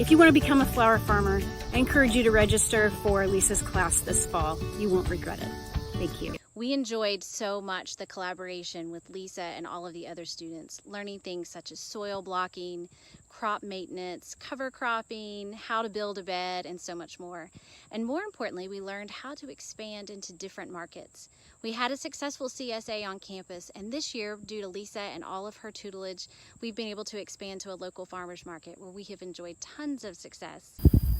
If you want to become a flower farmer, I encourage you to register for Lisa's class this fall. You won't regret it. Thank you. We enjoyed so much the collaboration with Lisa and all of the other students, learning things such as soil blocking, crop maintenance, cover cropping, how to build a bed, and so much more. And more importantly, we learned how to expand into different markets. We had a successful CSA on campus, and this year, due to Lisa and all of her tutelage, we've been able to expand to a local farmers market where we have enjoyed tons of success.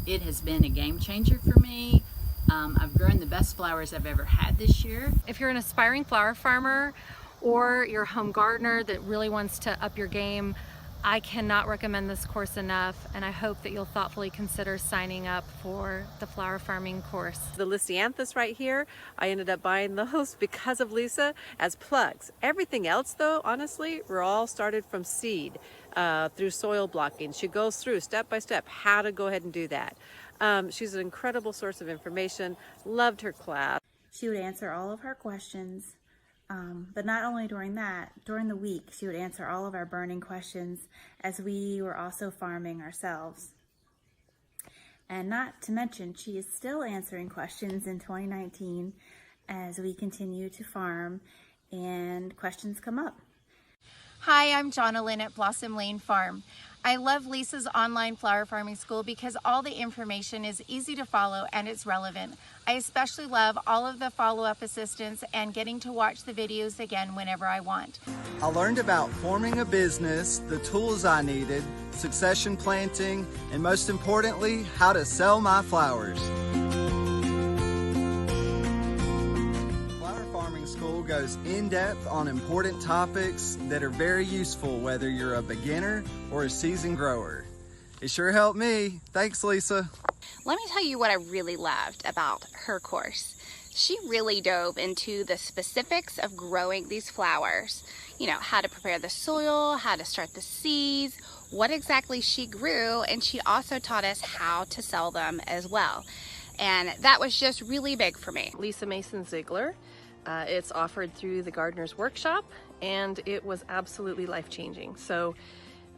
It has been a game changer for me. I've grown the best flowers I've ever had this year. If you're an aspiring flower farmer or you're a home gardener that really wants to up your game, I cannot recommend this course enough, and I hope that you'll thoughtfully consider signing up for the flower farming course. The Lysianthus right here, I ended up buying those because of Lisa as plugs. Everything else though, honestly, we're all started from seed through soil blocking. She goes through step by step how to go ahead and do that. She's an incredible source of information. Loved her class. She would answer all of our questions, but not only during that, during the week, she would answer all of our burning questions as we were also farming ourselves. And not to mention, she is still answering questions in 2019 as we continue to farm and questions come up. Hi, I'm Jonna Lynn at Blossom Lane Farm. I love Lisa's online flower farming school because all the information is easy to follow and it's relevant. I especially love all of the follow-up assistance and getting to watch the videos again whenever I want. I learned about forming a business, the tools I needed, succession planting, and most importantly, how to sell my flowers. School goes in-depth on important topics that are very useful whether you're a beginner or a seasoned grower. It sure helped me. Thanks, Lisa. Let me tell you what I really loved about her course. She really dove into the specifics of growing these flowers. You know, how to prepare the soil, how to start the seeds, what exactly she grew, and she also taught us how to sell them as well. And that was just really big for me. Lisa Mason Ziegler. It's offered through the Gardener's Workshop, and it was absolutely life-changing. So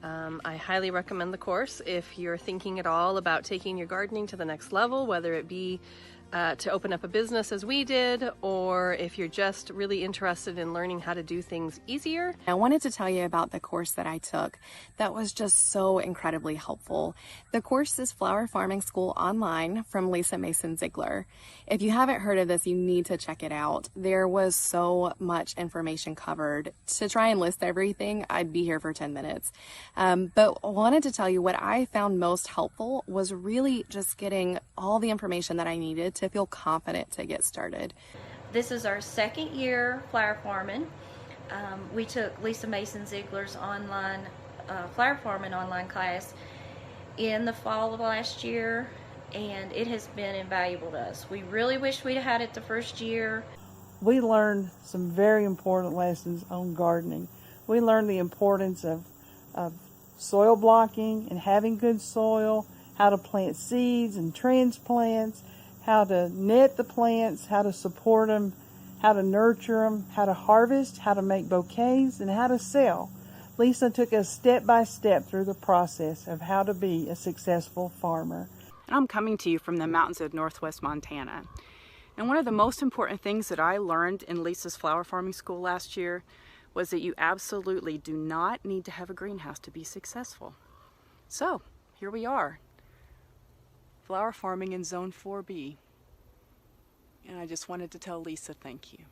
I highly recommend the course if you're thinking at all about taking your gardening to the next level, whether it be to open up a business as we did, or if you're just really interested in learning how to do things easier. I wanted to tell you about the course that I took that was just so incredibly helpful. The course is Flower Farming School Online from Lisa Mason Ziegler. If you haven't heard of this, you need to check it out. There was so much information covered. To try and list everything, I'd be here for 10 minutes. But I wanted to tell you what I found most helpful was really just getting all the information that I needed to feel confident to get started. This is our second year flower farming. We took Lisa Mason Ziegler's online flower farming online class in the fall of last year, and it has been invaluable to us. We really wish we'd had it the first year. We learned some very important lessons on gardening. We learned the importance of soil blocking and having good soil, how to plant seeds and transplants, how to net the plants, how to support them, how to nurture them, how to harvest, how to make bouquets, and how to sell. Lisa took us step by step through the process of how to be a successful farmer. I'm coming to you from the mountains of northwest Montana. And one of the most important things that I learned in Lisa's flower farming school last year was that you absolutely do not need to have a greenhouse to be successful. So here we are, flower farming in Zone 4B. And I just wanted to tell Lisa thank you.